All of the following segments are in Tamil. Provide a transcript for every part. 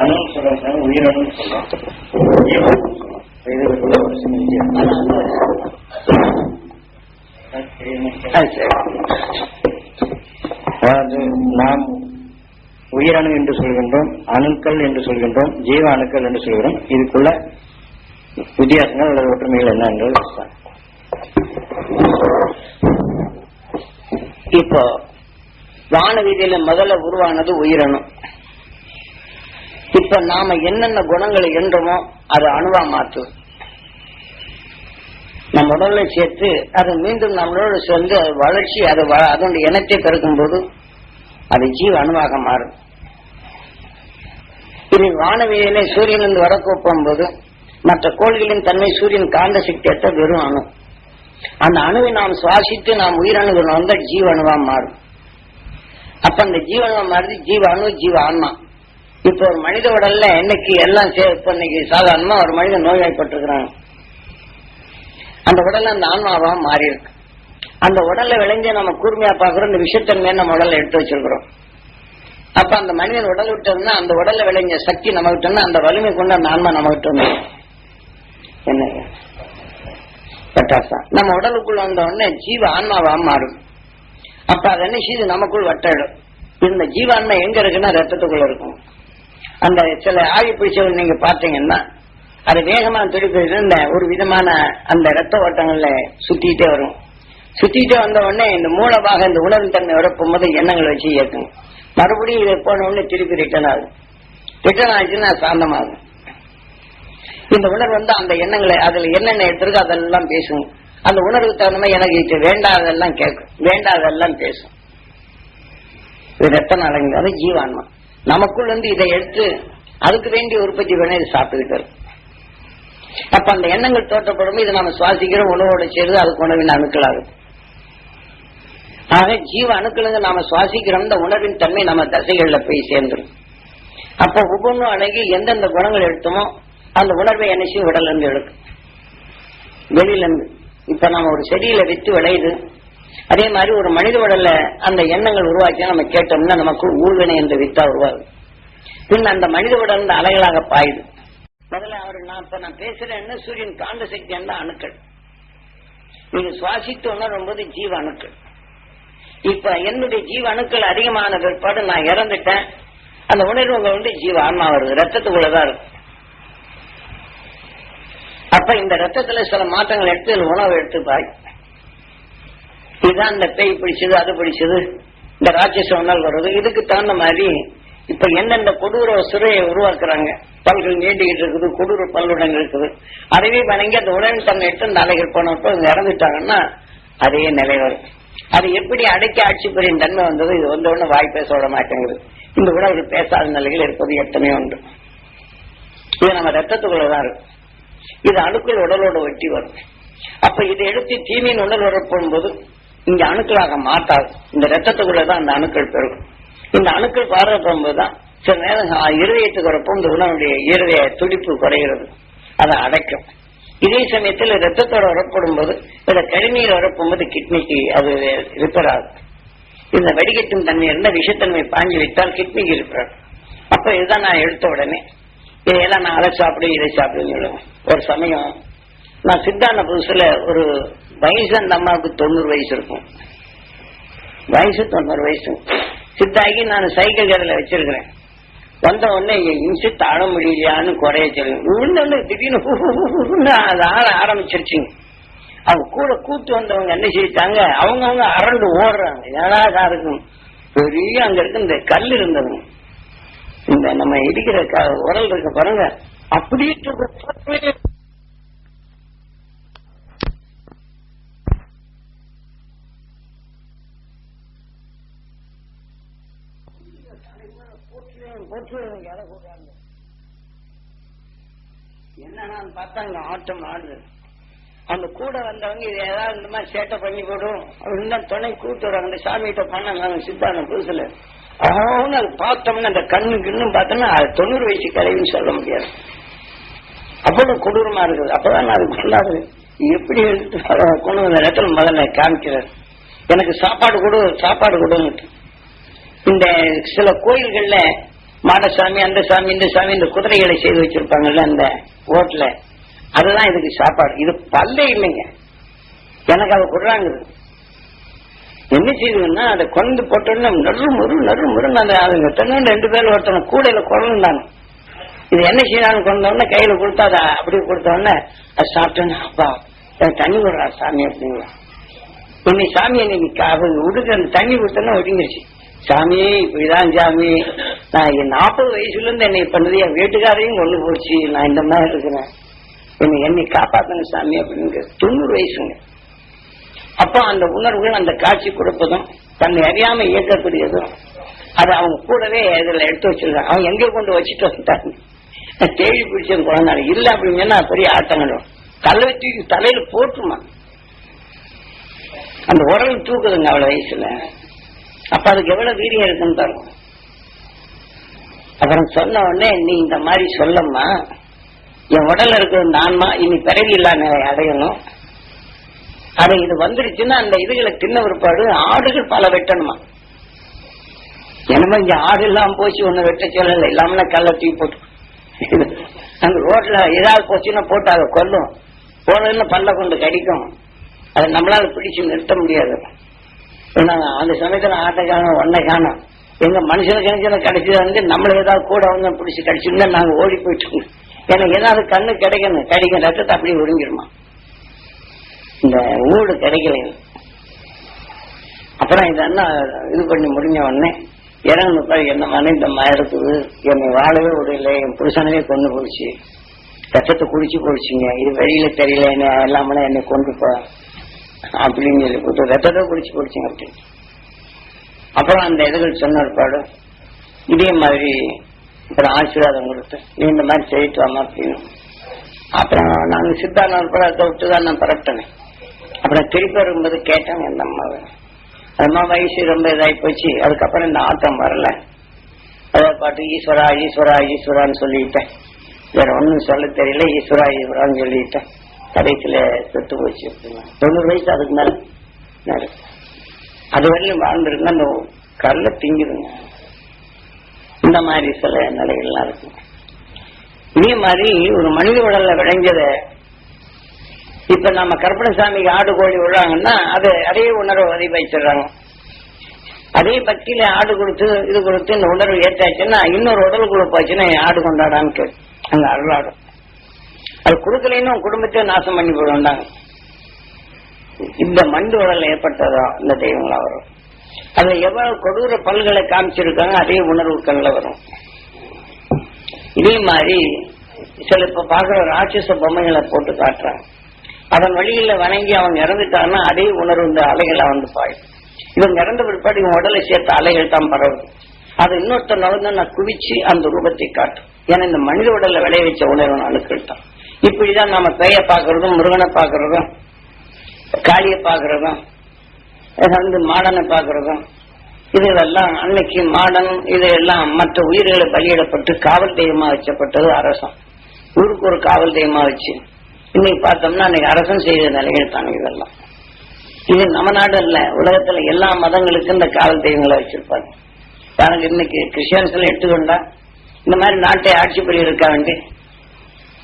அணு சொல்றாங்க, உயிரணு சொல்றோம். அதாவது நாம் உயிரணு என்று சொல்கின்றோம், அணுக்கள் என்று சொல்கின்றோம், ஜீவ அணுக்கள் என்று சொல்கிறோம். இதுக்குள்ள வித்தியாசங்கள் அல்லது ஒற்றுமைகள் என்ன என்றது இப்போ வானவீதியில முதல்ல உருவானது உயிரணு. இப்ப நாம என்னென்ன குணங்களை என்றோமோ அது அணுவா மாற்றும். நம்ம உடல்ல சேர்த்து அது மீண்டும் நம்மளோட சேர்ந்து வளர்ச்சி அது அதனுடைய இனத்தை பெருக்கும் போது அது ஜீவ அணுவாக மாறும். இது வானவீதியில சூரியனிலிருந்து வடக்கு போகும்போது மற்ற கோள்களின் தன்மை சூரியன் காந்த சக்தி ஏற்ற வெறும் அணு. அந்த அணுவை நாம் சுவாசித்து நாம் உயிரணுகள் வந்த ஜீவ அணுவா மாறும். அப்ப அந்த ஜீவனுவா மாறுது ஜீவ அணு, ஜீவ ஆன்மா. இப்ப ஒரு மனித உடல்ல இன்னைக்கு எல்லாம் இப்ப இன்னைக்கு சாதாரணமா ஒரு மனிதன் நோய்வாய்ப்பட்டிருக்கிறாங்க. அந்த உடல்ல அந்த ஆன்மாவா மாறி இருக்கு. அந்த உடல்ல விளைஞ்ச நம்ம கூர்மையா பாக்குறோம், இந்த விஷத்தன்மையை நம்ம உடல்ல எடுத்து வச்சிருக்கிறோம். அப்ப அந்த மனிதன் உடல் விட்டோம்னா அந்த உடல்ல விளைஞ்ச சக்தி நம்ம விட்டோம்னா அந்த வலிமை கொண்டு அந்த ஆன்மா நம்ம விட்டோம். என்ன நம்ம உடலுக்குள்ள வந்த உடனே ஜீவ ஆன்மாவா மாறும். அப்ப அது என்ன செய்து நமக்குள் வட்டாடும். இந்த ஜீவான்மை எங்க இருக்குன்னா ரத்தத்துக்குள்ள இருக்கும். அந்த சில ஆவி பிடிச்சவர்கள் நீங்க பாத்தீங்கன்னா அது வேகமா துடிப்பு ஒரு விதமான அந்த ரத்த ஓட்டங்கள்ல சுத்திட்டே வரும். சுத்திட்டே வந்த உடனே இந்த மூலமாக இந்த உணர்வு தன்மை வரப்போம் போது எண்ணங்கள் வச்சு இயக்கும். மறுபடியும் இதை போன உடனே திருப்பி ரிட்டர்ன் ஆகும். ரிட்டர்ன் ஆச்சுன்னா சாந்தமாகும். இந்த உணர்வு வந்து அந்த எண்ணங்களை அதுல என்னென்ன எடுத்திருக்கோ அதெல்லாம் பேசும். அந்த உணர்வுக்கு தகுந்த எனக்கு இது வேண்டாதெல்லாம் கேட்கும், வேண்டாதெல்லாம் பேசும். இது ரத்தன அடங்கு, அது ஜீவான்மா. நமக்குள் வந்து இதை எடுத்து அதுக்கு வேண்டிய உற்பத்தி பண்ண இது சாப்பிட்டுக்கிட்டு இருக்கும். அப்ப அந்த எண்ணங்கள் தோற்றப்படும் இது நம்ம சுவாசிக்கிற உணவோட சேர்ந்து அதுக்கு உணவின் அணுக்கள் ஆகுது. ஆக ஜீவ அணுக்களுங்க நாம சுவாசிக்கிற இந்த உணர்வின் தன்மை நம்ம தசைகள்ல போய் சேர்ந்துடும். அப்ப ஒவ்வொன்றும் அடங்கி எந்தெந்த குணங்கள் எடுத்தோமோ அந்த உணர்வை என்னையும் உடல்ல இருந்து எடுக்கும், வெளியில இருந்து. இப்ப நம்ம ஒரு செடியில வித்து விளையுது, அதே மாதிரி ஒரு மனித உடல்ல அந்த எண்ணங்கள் உருவாக்கி நம்ம கேட்டோம்னா நமக்கு ஊழ்வினை என்ற வித்தா உருவாகுது. பின் அந்த மனித உடல் இந்த அலைகளாக பாயுது. முதல்ல நான் பேசுறேன்னு சூரியன் காந்த சக்தி என்ற அணுக்கள் நீங்க சுவாசித்து உணரும் போது ஜீவ அணுக்கள். இப்ப என்னுடைய ஜீவ அணுக்கள் அதிகமான பிற்பாடு நான் இறந்துட்டேன், அந்த உணர்வுங்க வந்து ஜீவ ஆன்மா வருது, ரத்தத்துக்குள்ளதான் இருக்கு. அப்ப இந்த ரத்தத்துல சில மாற்றங்கள் எடுத்து உணவு எடுத்து பாய். இதுதான் இந்த பேய் பிடிச்சது, அது பிடிச்சது, இந்த ராட்சச உணர்வு வருது. இதுக்கு தகுந்த மாதிரி இப்ப எந்தெந்த கொடூர சுரையை உருவாக்குறாங்க. பல்கள் நீண்டிக்கிட்டு இருக்குது, கொடூர பல்லுடன் இருக்குது. அதைவே வணங்கி அந்த உணவின் தன்னை எடுத்து அந்த அலைகள் போனப்போ இங்க இறந்துட்டாங்கன்னா அதே நிலை வரும். அது எப்படி அடக்கி ஆட்சி புரியும் தன்மை வந்தது. இது வந்த உடனே வாய் பேச விட மாட்டேங்குது. இந்த உணவு பேசாத நிலைகள் இருப்பது எத்தனையோ உண்டு. இது நம்ம ரத்தத்துக்குள்ளதான் இருக்கு. இது அணுக்கள் உடலோட ஒட்டி வரும். அப்ப இதை எடுத்து தீமையின் உடல் வரப்போகும்போது இங்க அணுக்களாக மாட்டாது. இந்த ரத்தத்துக்குள்ளதான் அந்த அணுக்கள் பெருகும். இந்த அணுக்கள் பாரப்போகும்போதுதான் சில நேரம் இருதயத்துக்கு வரப்போ இந்த உணவுடைய இருதய துடிப்பு குறைகிறது, அதை அடைக்கும். இதே சமயத்தில் ரத்தத்தோட வரப்படும் போது இந்த கழிநீர் வரப்போகும்போது கிட்னிக்கு அது ரிப்பேர் ஆகும். இந்த வடிகட்டும் தன்மை இருந்த விஷத்தன்மை பாஞ்சு வைத்தால் கிட்னிக்கு ரிப்பேர். அப்ப இதுதான் நான் எடுத்த உடனே இதையெல்லாம் நான் அதை சாப்பிடு இதை சாப்பிடுன்னு சொல்லுவேன். ஒரு சமயம் நான் சித்தாந்த புதுசுல ஒரு வயசு அந்த அம்மாவுக்கு 90 வயசு இருக்கும். வயசு 90 வயசு சித்தாகி நான் சைக்கிள் கடையில வச்சிருக்கிறேன். வந்த உடனே இன்சி தாழ முடியலையான்னு குறைய சொல்லுங்க. திடீர்னு அது ஆட ஆரம்பிச்சிருச்சுங்க. அவங்க கூட கூட்டு வந்தவங்க என்ன செய்யிட்டாங்க, அவங்கவுங்க அரண்டு ஓடுறாங்க. ஏன்னா இருக்கும் பெரிய அங்க இருக்கு இந்த கல் இருந்தவங்க, இந்த நம்ம இடிக்கிற உரல் இருக்க பாருங்க, அப்படியே என்னன்னா பார்த்தாங்க ஆட்டம் ஆடுது. அந்த கூட வந்தவங்க இது ஏதாவது இந்த மாதிரி சேட்டை பண்ணி போடும் அப்படின்னு துணை கூட்டு வராங்க. சாமிகிட்ட பண்ணாங்க சித்தாந்த புதுசுல. அவங்க அது பார்த்தோம்னா அந்த கண்ணுக்கு இன்னும் பார்த்தோம்னா 90 வயசு கலைன்னு சொல்ல முடியாது, அவ்வளவு கொடூரமா இருக்குது. அப்பதான் நான் அது சொல்லாது எப்படி எடுத்து கொண்டு வந்த இடத்துல முதல்ல காமிக்கிறார். எனக்கு சாப்பாடு கொடு சாப்பாடு கொடுன்னு. இந்த சில கோயில்கள்ல மாடசாமி, அந்த சாமி, இந்த சாமி, இந்த குதிரைகளை செய்து வச்சிருப்பாங்கல்ல அந்த ஓட்டுல, அதுதான் இதுக்கு சாப்பாடு. இது பல்லே இல்லைங்க, எனக்கு அதை கொடுறாங்க. என்ன செய்யுதுன்னா அதை கொண்டு போட்டோன்னா நறு அந்த அதுங்க தென்னு 2 பேர் ஒருத்தன கூடையில குழந்தைந்தாங்க. இது என்ன செய்யறான்னு கொண்டோடனே கையில கொடுத்தா அதை அப்படி கொடுத்தோடனே அது சாப்பிட்டோன்னு, அப்பா தண்ணி விடுறா சாமி அப்படிங்களா. இன்னைக்கு சாமியை நீங்க உடுக்க அந்த தண்ணி கொடுத்தோன்னா ஒடுங்கிருச்சு. சாமி இப்படிதான் சாமி, நான் 40 வயசுல இருந்து என்னை பண்ணது, என் வீட்டுக்காரையும் கொண்டு போச்சு, நான் இந்த மாதிரி இருக்கிறேன், என்னை காப்பாத்தன சாமி அப்படின்னு. 90 வயசுங்க. அப்போ அந்த உணர்வுகள் அந்த காட்சி கொடுப்பதும் தன்னை அறியாம இயக்கக்கூடியதும் அது அவங்க கூடவே இதுல எடுத்து வச்சிருக்காங்க. அவங்க எங்க கொண்டு வச்சுட்டு வந்துட்டாங்க, தேடி பிடிச்சது குழந்தை இல்ல அப்படின்னா பெரிய ஆட்டங்களும் கல்லை தூக்கி தலையில போட்டுமா அந்த உடல் தூக்குதுங்க அவ்வளவு வயசுல. அப்ப அதுக்கு எவ்வளவு வீரியம் இருக்குன்னு பாருங்க. அப்புறம் சொன்ன உடனே நீ இந்த மாதிரி சொல்லம்மா, என் உடல்ல இருக்கிற நான்மா இனி பிறவி இல்லா நிலை அடையணும், அது இது வந்துருச்சுன்னா அந்த இதுகளை தின்ன பிற்பாடு ஆடுகள் பல வெட்டணுமா. என்னமோ இங்க ஆடு இல்லாம போச்சு ஒண்ணு வெட்ட சொல்லல, இல்லாம கல்ல தூக்கி போட்டு அந்த ரோட்ல ஏதாவது போச்சுன்னா போட்டு அதை கொல்லும், போனதுன்னு பல்ல கொண்டு கடிக்கும், அதை நம்மளால பிடிச்சு நிறுத்த முடியாது. அந்த சமயத்துல ஆட்டை காணும் ஒன்னை காணும், எங்க மனுஷனுக்கு கணிச்சல கிடைச்சது வந்து நம்மள ஏதாவது கூட வந்து பிடிச்சி கடிச்சுன்னா நாங்க ஓடி போயிட்டோம். ஏன்னா ஏதாவது கண்ணு கிடைக்கணும், கடிக்க ரத்தத்தை அப்படியே ஒடுங்கிருமா, இந்த ஊடு கிடைக்கல. அப்புறம் இதெல்லாம் இது பண்ணி முடிஞ்ச உடனே இறங்குப்பா, என்ன மன இந்த மாதிரி இருக்குது, என்னை வாழவே விடல, என் புருஷனவே கொண்டு போயிடுச்சு, ரத்தத்தை குடிச்சு போயிடுச்சுங்க, இது வெளியில தெரியல, என்ன எல்லாமே என்னை கொண்டு போ அப்படின்னு சொல்லி போட்டு ரத்தத்தை குடிச்சு போயிடுச்சுங்க அப்படின்னு. அப்புறம் அந்த இதுகள் சொன்ன பாடு இதே மாதிரி அப்புறம் ஆசீர்வாதம் கொடுத்து நீ இந்த மாதிரி செய்யிட்டு வாமா அப்படின்னு. அப்புறம் நாங்க சித்தான படத்தை விட்டுதான் நான் பரப்பிட்டேன். அப்புறம் திருப்பி வரும்போது கேட்டேன் என் அம்மாவை, அம்மா வயசு ரொம்ப இதாகி போச்சு, அதுக்கப்புறம் இந்த ஆட்டம் வரல, அதை பாட்டு ஈஸ்வரா ஈஸ்வரா ஈஸ்வரான்னு சொல்லிட்டேன், வேற ஒன்னும் சொல்ல தெரியல, ஈஸ்வரா ஈஸ்வரான்னு சொல்லிட்டேன். கடைசியில செத்து போச்சு. 90 வயசு அதுக்கு மேல அது வரையிலும் வாழ்ந்துருக்கு, அந்த கல்ல திங்குதுங்க. இந்த மாதிரி சில நிலைகள்லாம் இருக்கு. இதே மாதிரி ஒரு மனித உடல்ல விளைஞ்சத இப்ப நம்ம கற்பனசாமிக்கு ஆடு கோழி விடுறாங்கன்னா அது அதே உணர்வை வதிப்பாயிடுறாங்க. அதே பக்தியில ஆடு கொடுத்து இது கொடுத்து இந்த உணர்வு ஏற்றாச்சுன்னா இன்னொரு உடலுக்குள்ள போச்சுன்னா ஆடு கொண்டாடான்னு கேட்டு அங்க அருளாடும். அது கொடுக்கலைன்னு குடும்பத்தை நாசம் பண்ணி போடுவாங்க. இந்த மண்டு உடல் ஏற்பட்டதோ இந்த தெய்வங்களா வரும். அது எவ்வளவு கொடூர பல்களை காமிச்சிருக்காங்க அதே உணர்வுகள்ல வரும். இதே மாதிரி சில இப்ப பாக்குற ராட்சச பொம்மைகளை போட்டு காட்டுறாங்க. அதன் வழியில வணங்கி அவங்க இறந்துட்டாங்கன்னா அதே உணர்வு இந்த அலைகளை வந்து பாயும். இவங்க இறந்த பிற்பாடு இவங்க உடலை சேர்த்த அலைகள் தான் பரவுது. அது இன்னொருத்த நலந்து குவிச்சு அந்த ரூபத்தை காட்டும். ஏன்னா இந்த மனித உடல்ல விளைய வச்ச உணர்வு அணுக்கள் தான். இப்படிதான் நாம பேய பாக்குறதும் முருகனை பாக்குறதும் காளியை பாக்குறதும் வந்து மாடனை பாக்குறதும் இதெல்லாம் அன்னைக்கு மாடன் இதெல்லாம் மற்ற உயிர்களை பலியிடப்பட்டு காவல் தெய்வமா வச்சப்பட்டது அரசன். ஊருக்கு ஒரு காவல் தெய்வமா வச்சு இன்னைக்கு பார்த்தோம்னா அன்னைக்கு அரசன் செய்த நிலைகள் தானே இதெல்லாம். இது நம்ம நாடு இல்ல, உலகத்துல எல்லா மதங்களுக்கும் இந்த காவல் தெய்வங்களை வச்சிருப்பாங்க. எனக்கு இன்னைக்கு கிறிஸ்டியன்ஸ்ல எடுத்துக்கொண்டா இந்த மாதிரி நாட்டை ஆட்சி பண்ணி இருக்க வேண்டி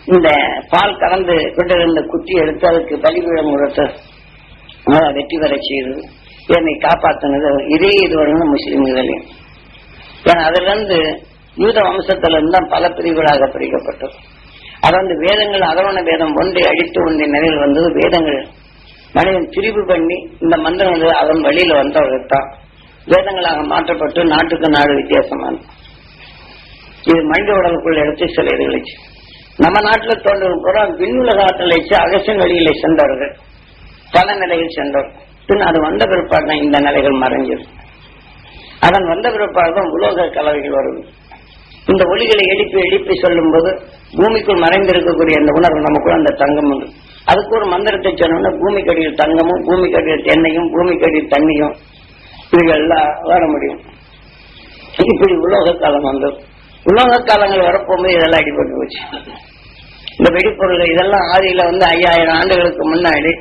இந்த பால் கலந்து கொண்டிருந்த குத்தி எடுத்து அதுக்கு பலிபீடம் கொடுத்து வெற்றி பெற செய்யுது. என்னை காப்பாற்றினது இதே இது வரணும் முஸ்லிம்களையும். ஏன்னா அதுல இருந்து யூத வம்சத்துல இருந்து தான் பல பிரிவுகளாக பிரிக்கப்பட்டது. அது வந்து வேதங்கள் அதவண வேதம் ஒன்றை அழித்து ஒன்றை நிலையில் வந்தது. வேதங்கள் மனிதன் பிரிவு பண்ணி இந்த மந்திரங்கள் அதன் வழியில வந்தவர்கள்தான் வேதங்களாக மாற்றப்பட்டு நாட்டுக்கு நாடு வித்தியாசமானது. இது மனித உடலுக்குள்ள எடுத்து சில இதுகளை நம்ம நாட்டில் தோன்றும் கூட விண்ணுலகத்தில் வச்சு அகசின் வழியில சென்றவர்கள் பல நிலையில் சென்றவர்கள். பின் அது வந்த பிற்பாடு தான் இந்த நிலைகள் மறைஞ்சது. அதன் வந்த பிற்பாடு தான் உலோக கலவைகள் வருது. இந்த ஒளிகளை எழுப்பி சொல்லும் போது பூமிக்குள் மறைந்திருக்கக்கூடிய அந்த உணர்வு நமக்குள்ள அந்த தங்கம் உண்டு. அதுக்கு ஒரு மந்திரத்தை சொன்னோம்னா பூமிக்கடியில் தங்கமும் பூமிக்கடியில் தென்னையும் பூமிக்கடியில் தண்ணியும் இதுகள்லாம் வர முடியும். இப்படி உலோக காலம் வந்தது. உலோக காலங்கள் வரப்போகும்போது இதெல்லாம் அடிபட்டு போச்சு. இந்த வெடிப்பொருள் இதெல்லாம் ஆதியில வந்து 5000 ஆண்டுகளுக்கு முன்னாடி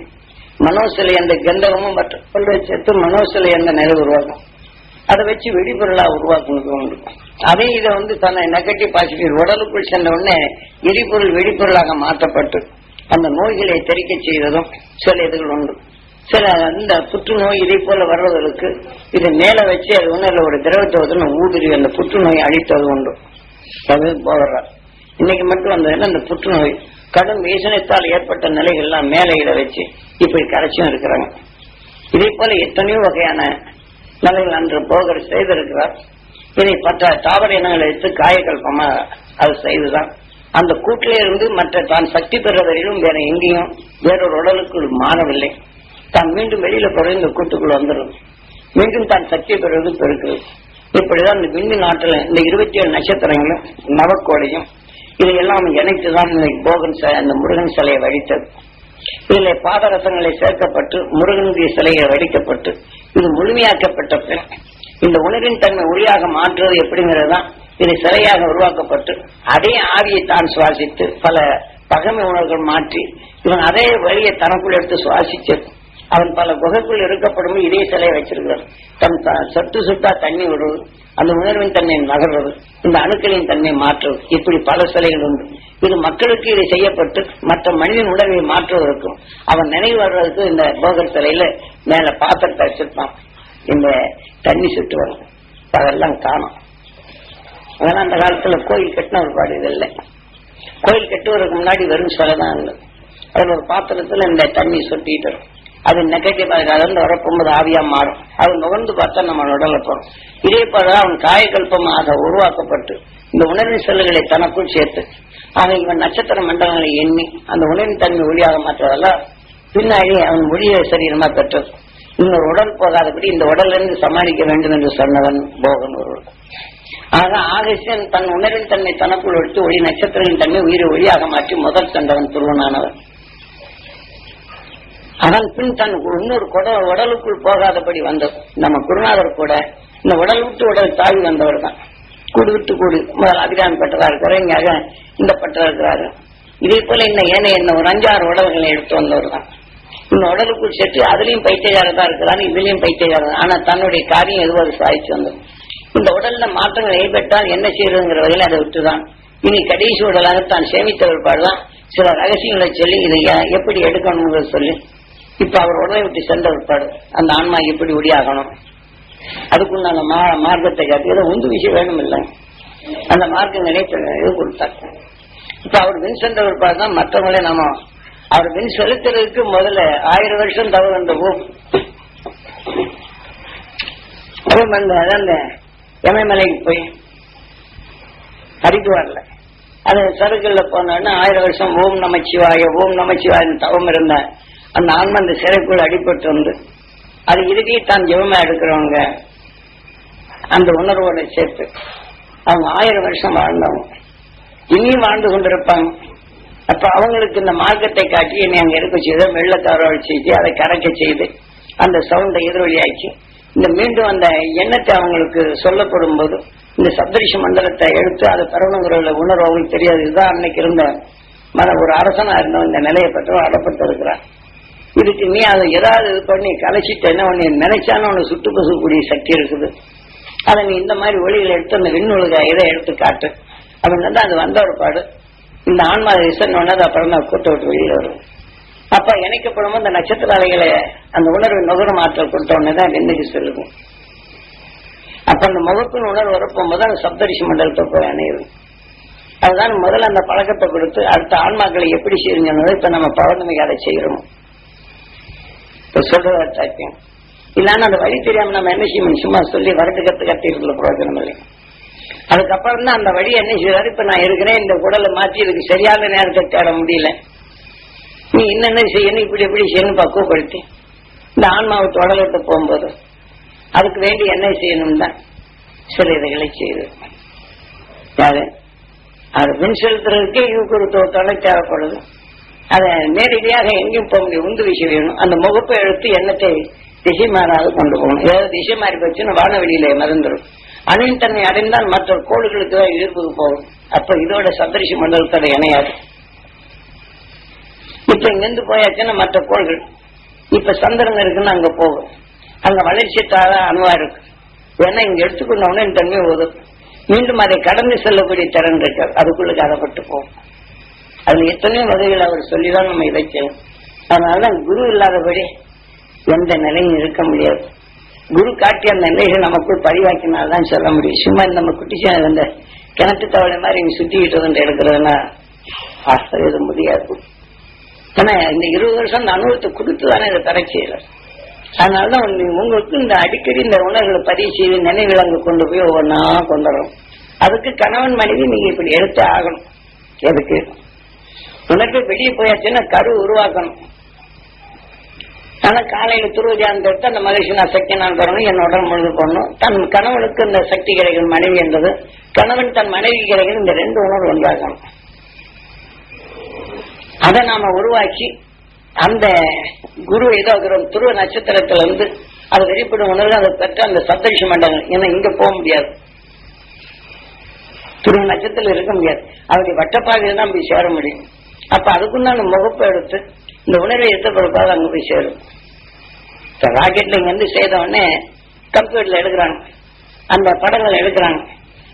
மனோசிலை என்ற கந்தகமும் மற்ற சேர்த்து மனோசிலை என்ற நிலை உருவாகும். அதை வச்சு வெடிபொருளா உருவாக்குறது உண்டு. அதே இதை தன்னை நெகட்டிவ் பாசிட்டிவ் உடலுக்குள் சென்ற உடனே எரிபொருள் வெடிபொருளாக மாற்றப்பட்டு அந்த நோய்களை தெரிக்க செய்வதும் சில இதுகள் உண்டு. சில இந்த புற்றுநோய் இதை போல வர்றவர்களுக்கு இதை மேல வச்சு அது ஒண்ணு ஒரு திரவத்தை ஊடுருவி அந்த புற்றுநோயை அழித்தது உண்டு. அது போகிறார். இன்னைக்கு மட்டும் அந்த புற்றுநோய் கடும் வீசனத்தால் ஏற்பட்ட நிலைகள்லாம் மேலே இதை வச்சு இப்படி கரைச்சும் இருக்கிறாங்க. இதே போல எத்தனையோ வகையான நிலைகள் அன்று போகர் செய்திருக்கிறார். இதை பற்ற தாவர இனங்களை எடுத்து காயக்கல்பமா அது செய்துதான் அந்த கூட்டிலே இருந்து மற்ற தான் சக்தி பெறுவதிலும் வேற எங்கேயும் வேறொரு உடலுக்குள் மாறவில்லை. தான் மீண்டும் வெளியில போற இந்த கூட்டுக்குள் வந்துடும். மீண்டும் தான் சக்தி பெறுவது பெருக்கிறது. இப்படிதான் இந்த விண்ணு நாட்டில் இந்த 27 நட்சத்திரங்களும் நவக்கோடையும் இதையெல்லாம் இணைத்துதான் போகன் அந்த முருகன் சிலையை வடித்தது. இதுல பாதரசங்களை சேர்க்கப்பட்டு முருகனுடைய சிலையை வடிக்கப்பட்டு இது முழுமையாக்கப்பட்ட பின் இந்த உணர்வின் தன்மை ஒளியாக மாற்றுவது எப்படிங்கிறதுதான் இது சிலையாக உருவாக்கப்பட்டு அதே ஆவியை தான் சுவாசித்து பல பகமை உணர்வுகள் மாற்றி இவன் அதே வழியை தனக்குள் எடுத்து சுவாசிச்சு அவன் பல குகைக்குள் இருக்கப்படும் இதே சிலையை வச்சிருக்கிறார். தன் சொட்டு சொட்டா தண்ணி விடுவது, அந்த உணர்வின் தன்மை நகர்வது, இந்த அணுக்களின் தன்மை மாற்றுவது, இப்படி பல சிலைகள் உண்டு. இது மக்களுக்கு இதை செய்யப்பட்டு மற்ற மனிதன் உணர்வை மாற்றுவதற்கும் அவன் நினைவு வர்றதுக்கு இந்த போகர் சிலையில மேல பாத்திரத்தை வச்சிருப்பான். இந்த தண்ணி சுட்டு வரும் அதெல்லாம் காணும். அதெல்லாம் அந்த காலத்துல கோயில் கட்டின ஒரு பாடு இது இல்லை. கோயில் கட்டுவதற்கு முன்னாடி வெறும் சிலை தான் இருந்தது. அதுல ஒரு பாத்திரத்துல இந்த தண்ணி சொட்டிட்டு அது நெகட்டிவ் அதுல வரப்போகும்போது ஆவியா மாறும். அது நுகர்ந்து பார்த்தா நம்ம உடல போறோம். இதே போலதான் அவன் காயக்கல்பமாக உருவாக்கப்பட்டு இந்த உணர்வின் செல்லுகளை தனக்குள் சேர்த்து ஆக இவன் நட்சத்திர மண்டலங்களை எண்ணி அந்த உணர்வின் தன்மை ஒளியாக மாற்றுவதெல்லாம் பின்னாடி அவன் ஒளிய சரீரமா பெற்றது. இன்னொரு உடல் போகாதபடி இந்த உடல்ல இருந்து சமாளிக்க வேண்டும் என்று சொன்னவன் போகன் ஒருவர். ஆக ஆகஸ்டன் தன் உணர்வின் தன்மை தனக்குள் எடுத்து ஒளி நட்சத்திரங்களின் தன்மை உயிரை ஒளியாக மாற்றி முதல் கண்டவன் துருவனானவன். அதன் பின் தன் இன்னொரு உடலுக்குள் போகாதபடி வந்தது. நம்ம குருநாதர் கூட இந்த உடல் விட்டு உடல் தாவி வந்தவர் தான். கூடு விட்டு கூடு முதல் அபிராமி பட்டதா இருக்கிறார், இங்க இந்த பட்டதா இருக்கிறாரு. இதே போல இன்னும் ஏனைய ஒரு 5-6 உடல்களை எடுத்து வந்தவர் தான். இந்த உடலுக்குள் சேர்த்து அதுலயும் பைத்தியகாரதா இருக்கிறாரு, இதுலயும் பைத்தியகாரம். ஆனா தன்னுடைய காரியம் எதுவாக சாதிச்சு வந்தது. இந்த உடல்ல மாற்றங்கள் ஏற்பட்டால் என்ன செய்யறதுங்கிற வகையில் அதை விட்டுதான் இனி கடைசி உடலாக தான் சேமித்த ஒருபாடுதான் சில ரகசியங்களை சொல்லி இதை எப்படி எடுக்கணுங்கிறத சொல்லி இப்ப அவர் உடலை விட்டு சென்ற ஒருபாடு அந்த ஆன்மா எப்படி ஒளியாகணும் அதுக்குண்டான மார்க்கத்தை காட்டி ஏதோ உந்து விஷயம் வேணும் இல்லை அந்த மார்க்கம் நினைத்து கொடுத்தாங்க. இப்ப அவர் வின் சென்ற ஒருபாடு தான் மற்றவங்களே நாம அவர் வின் செலுத்துறதுக்கு முதல்ல 1000 வருஷம் தவிர அந்த அந்த எமயமலைக்கு போய் ஹரித்துவார்ல அது சருக்கல்ல போனோன்னா 1000 வருஷம் ஓம் நமச்சிவாய தவம் இருந்த அந்த ஆன்மா அந்த சிறைக்குள் அடிபட்டு வந்து அது இறுதியை தான் ஜெபமா எடுக்கிறவங்க அந்த உணர்வோட சேர்த்து அவங்க 1000 வருஷம் வாழ்ந்தவங்க இனியும் வாழ்ந்து கொண்டிருப்பாங்க. அப்ப அவங்களுக்கு இந்த மார்க்கத்தை காட்டி என்னை அங்க இருக்க செய்து வெள்ளத்தார செய்து அதை கரைக்க செய்து அந்த சவுண்டை எதிரொலியாக்கி இந்த மீண்டும் அந்த எண்ணத்தை அவங்களுக்கு சொல்லப்படும் போது இந்த சப்தரிஷி மண்டலத்தை எடுத்து அதை பெறணுங்கிற உணர்வு அவங்களுக்கு தெரியாது. இதுதான் அன்னைக்கு இருந்த ஒரு அரசனா இருந்தவன் இந்த நிலையை பெற்றவன் அடப்பட்டு இருக்கிறான். இதுக்கு நீ அதை ஏதாவது இது பண்ணி கலைச்சிட்டு என்ன பண்ணி நினைச்சாலும் உனக்கு சுட்டு பசுக்கூடிய சக்தி இருக்குது. அதை நீ இந்த மாதிரி ஒளிகளை எடுத்து அந்த விண்ணுலக இதை எடுத்து காட்டு அப்படின்னு அது வந்த ஒரு பாடு இந்த ஆன்மா ரிசன் ஒன்னது அப்புறம் தான் கூட்ட விட்டு வெளியில வரும். அப்ப இணைக்கப்படும் அந்த நட்சத்திர அலைகளை அந்த உணர்வு நுகரும் ஆற்றல் கொடுத்த உடனேதான் வெண்ணுக்கு செல்லுது. அப்ப அந்த முகப்பின் உணர்வு வரப்போகும்போது அந்த சப்தரிஷி மண்டலத்தை போய் அணையுது. அதுதான் முதல்ல அந்த பழக்கத்தை கொடுத்து அடுத்த ஆன்மாக்களை எப்படி செய்யுங்க இப்ப நம்ம பௌர்ணமிக்கு அதை செய்யறோம். இப்ப சொல்றதா சாத்தியம் இல்லாம அந்த வழி தெரியாம நம்ம என்ன செய்யணும் சும்மா சொல்லி வரட்டு கத்திருக்கல பிரயோஜனம் இல்லை. அதுக்கப்புறம் தான் அந்த வழி என்ன செய்யறாரு இப்ப நான் இருக்கிறேன் இந்த உடலை மாற்றி இதுக்கு சரியான நேரத்தை தேட முடியல நீ என்னென்ன செய்யணும் இப்படி எப்படி செய்யணும் பக்குவப்படுத்தி இந்த ஆன்மாவை தொடலத்தை போகும்போது அதுக்கு வேண்டி என்ன செய்யணும் தான் சில இதுகளை செய்யுது. யாரு அது மின் செலுத்துறதுக்கே இதுக்கு ஒரு தொலை தேவைப்படுது. அதை நேரடியாக எங்கேயும் போக முடியும். உந்து விஷயம் வேணும். அந்த முகப்பை எடுத்து எண்ணத்தை திசை மாறாத கொண்டு போகணும். ஏதாவது திசை மாறி போச்சுன்னா வானவெளியில மறந்துடும். அணின் தன்மை அடைந்தால் மற்ற கோள்களுக்கு தான் ஈர்ப்புக்கு போகும். அப்ப இதோட சப்தரிஷி மண்டலத்தோட இணையாது. இப்ப இங்கிருந்து போயாச்சுன்னா மற்ற கோள்கள் இப்ப சந்திரன் இருக்குன்னு அங்க போகும். அங்க வளர்ச்சி தாழ அணுவா இருக்கு. ஏன்னா இங்க எடுத்துக்கொண்ட உடனே தன்மை ஓதும், மீண்டும் அதை கடந்து செல்லக்கூடிய திறன் இருக்காது, அதுக்குள்ள கதப்பட்டு போகும். அதுல எத்தனையோ வகைகள் அவர் சொல்லிதான் நம்ம இதை செய்யும். அதனாலதான் குரு இல்லாதபடி எந்த நிலையும் இருக்க முடியாது. குரு காட்டிய அந்த நிலைகள் நமக்குள் பதிவாக்கினால்தான் சொல்ல முடியும். சும்மா நம்ம குட்டிச்சா இந்த கிணத்து தவளை மாதிரி இங்க சுத்திக்கிட்டு எடுக்கிறதுனா எதுவும் முடியாது. ஏன்னா இந்த 20 வருஷம் அந்த அனுபவத்தை கொடுத்துதானே இதை பெற செய்யல. அதனாலதான் உங்களுக்கு இந்த அடிக்கடி இந்த உணர்வுகளை பதிவு செய்து நினைவிலங்கு கொண்டு போய் ஒவ்வொன்னா கொண்டுறோம். அதுக்கு கணவன் மனைவி நீங்க இப்படி எடுத்து ஆகணும். எதுக்கு உனக்கு வெளியே போயாச்சுன்னா கரு உருவாக்கணும். ஆனா காலையில துருவதியானத்தை எடுத்து அந்த மகிழ்ச்சி நான் சக்தி நான் தரணும், என்னோட முழுது போடணும். தன் கணவனுக்கு இந்த சக்தி கிடைக்கும் மனைவி என்பது, கணவன் தன் மனைவி கிடைக்கும், இந்த 2 உணர்வு ஒன்றாகணும். அதை நாம உருவாக்கி அந்த குரு ஏதோ துருவ நட்சத்திரத்துல இருந்து அது வெளிப்படும் உணர்வு அதை பெற்ற அந்த சப்தரிஷி மண்டலம். ஏன்னா இங்க போக முடியாது, துருவ நட்சத்திரம் இருக்க முடியாது, அவருடைய வட்டப்பாதையில் தான் போய் சேர முடியும். அப்ப அதுக்குண்டான முகப்பை எடுத்து இந்த உணர்வை எடுத்த பிறப்பாக அங்க போய் சேரும். ராக்கெட்ல இங்க இருந்து செய்த உடனே கம்ப்யூட்டர்ல எடுக்கிறாங்க, அந்த படங்களை எடுக்கிறாங்க,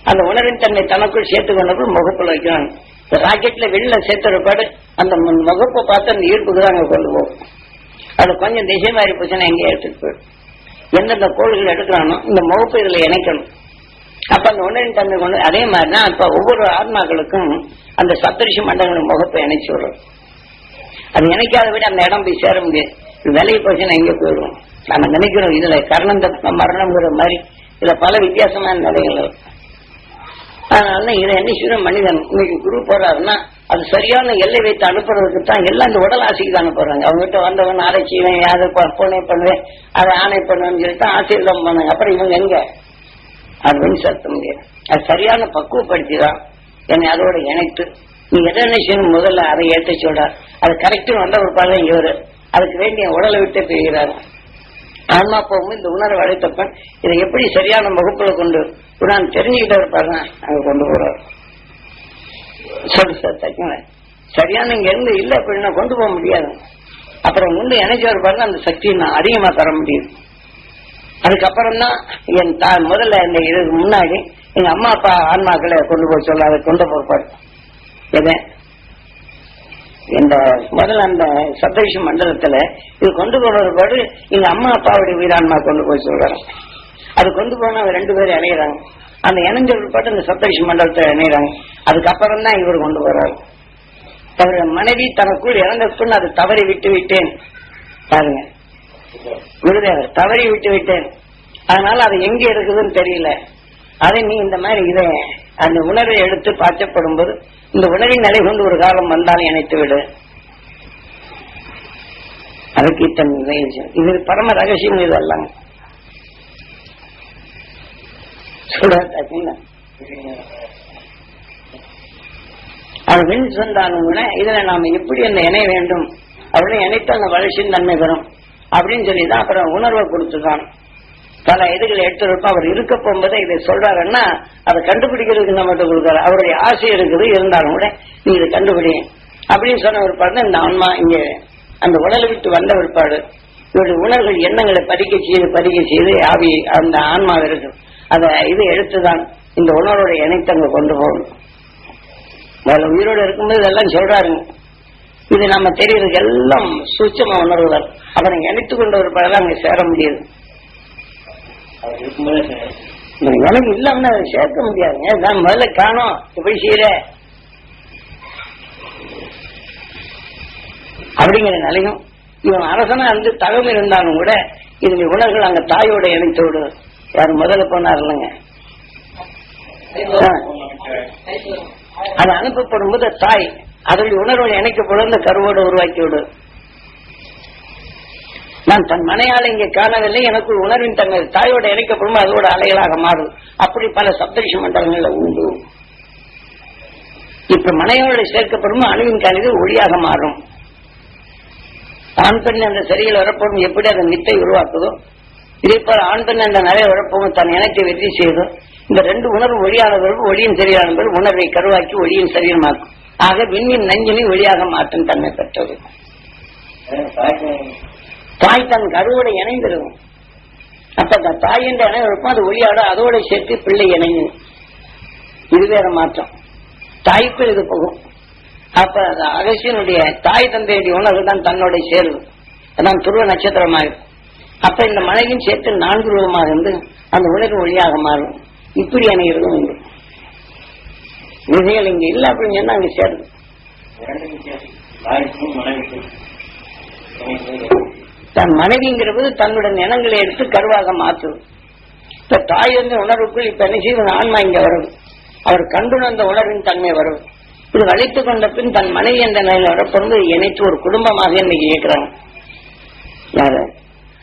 அந்த உணர்வின் தன்மை தனக்குள் சேர்த்து கொண்டப்போ முகப்புல வைக்கிறாங்க. ராக்கெட்ல வெளியில சேர்த்தப்பாடு அந்த முகப்பை பார்த்து அந்த ஈர்ப்புக்கு தான் அங்க கொண்டு போகும். அது கொஞ்சம் திசை மாறி போச்சுன்னா எங்கேயே எடுத்துட்டு போயிடும். எந்தெந்த கோள்கள் எடுக்கிறானோ இந்த முகப்பு இதுல இணைக்கணும். அப்ப அந்த உணர்வின் தன்மை கொண்டு அதே மாதிரிதான் இப்ப ஒவ்வொரு ஆத்மாக்களுக்கும் அந்த சப்தரிஷி மண்டலங்களின் முகப்பை இணைச்சு விடுறோம். அது இணைக்காத விட அந்த இடம் போய் சேர முடியாது. விலையை போச்சுன்னா எங்க போயிடுவோம். நம்ம நினைக்கிறோம் இதுல கரணம் மரணம்ங்கிற மாதிரி இதுல பல வித்தியாசமான நிலைகள் இருக்கு. அதனால இதை என்ன செய்யணும், மனிதன் இன்னைக்கு குரு போறாருன்னா அது சரியான எல்லை வைத்து அனுப்புறதுக்கு தான் எல்லாம் இந்த உடல் ஆசைக்கு தான் அனுப்புறாங்க. அவங்ககிட்ட வந்தவன் ஆரை செய்வேன், யாரு பூனை பண்ணுவேன், அதை ஆணை பண்ணுவேன்னு சொல்லிட்டு ஆசையில் தான் பண்ணாங்க. அப்புறம் இவங்க எங்க அப்படின்னு செலுத்த முடியாது. அது சரியான பக்குவப்படுத்தி தான் என்னை அதோட இணைத்து நீ எதை என்ன செய்யணும் முதல்ல அதை ஏற்ற சொல்ற அது கரெக்டு வந்த ஒரு பாடம் இவரு அதுக்கு வேண்டிய உடலை விட்டு பெய்கிறாரு. ஆன்மா போகும்போது இந்த உணர்வு அழைத்தப்ப இதை எப்படி சரியான வகுப்புல கொண்டு நான் தெரிஞ்சுக்கிட்டே இருப்பாருன்னா அங்க கொண்டு போறாரு. சொல்லு சார் தைக்கல சரியான இங்க இருந்து இல்ல அப்படின்னா கொண்டு போக முடியாது. அப்புறம் முன்பு இணைச்சு இருப்பாருன்னா அந்த சக்தியை நான் அதிகமா தர முடியும். அதுக்கப்புறம் தான் என் முதல்ல இந்த இதுக்கு முன்னாடி எங்க அம்மா அப்பா ஆன்மாக்களை கொண்டு போய் சொல்ல அதை கொண்டு போறாரு. எதை இந்த முதல்ல அந்த சப்தரிஷி மண்டலத்துல இது கொண்டு போனது எங்க அம்மா அப்பாவுடைய உயிரான்மா கொண்டு போய் சொல்றாங்க. அது கொண்டு போனா 2 பேரும் இணைகிறாங்க. அந்த இணைஞ்ச பாட்டு இந்த சப்தரிஷி மண்டலத்தை இணைகிறாங்க. அதுக்கப்புறம் தான் இவர் கொண்டு போறாரு. தவறு மனைவி தனக்குள் இறந்தப்புன்னு அது தவறி விட்டு விட்டேன் பாருங்க, குருதேவர் தவறி விட்டு விட்டேன், அதனால அது எங்க இருக்குதுன்னு தெரியல. அதை நீ இந்த மாதிரி இதை அந்த உணர்வை எடுத்து பாய்ச்சப்படும் போது இந்த உணர்வின் நிலை கொண்டு ஒரு காலம் வந்தாலும் இணைத்து விடு. அதுக்கு இத்தனை இது பரம ரகசியம். இது எல்லாம் அது மின் சொந்தாலும் கூட இதுல நாம எப்படி அந்த இணைய வேண்டும் அப்படின்னு இணைத்து அந்த வளர்ச்சியின் தன்மை பெறும் அப்படின்னு சொல்லிதான் அப்புறம் உணர்வை கொடுத்துதான் பல இதுகளை எடுத்துருப்போம். அவர் இருக்க போகும்போது இதை சொல்றாருன்னா அதை கண்டுபிடிக்கிறதுக்கு நம்மகிட்ட கொடுக்குறாரு. அவருடைய ஆசை இருக்குது இருந்தாலும் கூட நீ இதை கண்டுபிடி அப்படின்னு சொன்ன விற்பாடு இந்த ஆன்மா இங்க அந்த உடலை விட்டு வந்த விற்பாடு இவருடைய உணர்வுகள் எண்ணங்களை பதிக்க செய்து ஆவி அந்த ஆன்மா இருக்கு. அதை இது எடுத்துதான் இந்த உணர்வோட இணைத்து அங்க கொண்டு போகணும். முதல்ல உயிரோடு இருக்கும்போது இதெல்லாம் சொல்றாருங்க. இது நம்ம தெரியறதுக்கு எல்லாம் சூட்சமா உணர்வுகள். அவனை இணைத்து கொண்டு விற்பாடு அங்க சேர முடியாது. எனக்கு இல்லாம அதை சேர்க்க முடியாதுங்க. நான் முதல்ல காணோம் எப்படி செய்யற அப்படிங்கிற நிலையும் இவன் அரசனா இருந்து தகவல் இருந்தாலும் கூட இதனுடைய உணர்வுகள் அங்க தாயோட இணைத்தோடு யார் முதல்ல போனார் இல்லைங்க. அது அனுப்பப்படும் போது தாய் அதனுடைய உணர்வோடு இணைக்கப்படும் இந்த கருவோடு உருவாக்கி விடு. நான் தன் மனையாளை இங்கே காணவில்லை, எனக்கு உணர்வின் தன்மை தாயோட இணைக்கப்படும் அதோட அலைகளாக மாறும். அப்படி பல சப்தரிஷி மண்டலங்கள்ல உண்டு. இப்ப மனையோட சேர்க்கப்படும் அணுவின் காலையில் ஒளியாக மாறும். ஆண் பெண் அந்த சரியில் வரப்படும் எப்படி அந்த மித்தை உருவாக்குதோ இதே போல ஆண் பெண் அந்த நிறைய வரப்போகும் தன் இனத்தை வெற்றி செய்தோ இந்த 2 உணர்வு ஒளியானவர்கள் ஒளியின் சரியானவர்கள் உணர்வை கருவாக்கி ஒளியின் சரீரமாக்கும். ஆக விண்ணின் நஞ்சினை ஒளியாக மாற்றும் தன்மை பெற்றது. தாய் தன் கருவோட இணைந்திருக்கும். அப்ப அந்த தாயின் இணை இருக்கும், அது ஒளியாட அதோட சேர்த்து பிள்ளை இணையும். இது வேற மாற்றம். தாய்க்கு இது போகும். அப்ப அந்த அகசியனுடைய தாய் தந்தையுடைய உணர்வு தான் தன்னோட சேர்வு. அதான் துருவ நட்சத்திரமாக. அப்ப இந்த மழையும் சேர்த்து 4 ரூபமாக இருந்து அந்த உலக ஒளியாக மாறும். இப்படி அணைகிறதும் உண்டு. விதைகள் இங்க இல்ல அப்படின்னு சொன்னா அங்க சேருது. தன் மனைவிங்கிறது தன்னுடைய இனங்களை எடுத்து கருவாக மாற்றுது. இப்ப தாய் வந்து உணர்வுக்குள் இப்ப என்ன செய்வது, ஆன்மா இங்க வருது. அவர் கண்டுணர்ந்த உணர்வின் தன்மை வருது. இது வளைத்துக் கொண்ட பின் தன் மனைவி என்ற நிலையில் வரப்பொழுது இணைத்து ஒரு குடும்பமாக இன்னைக்கு இயக்குறாங்க யாரு.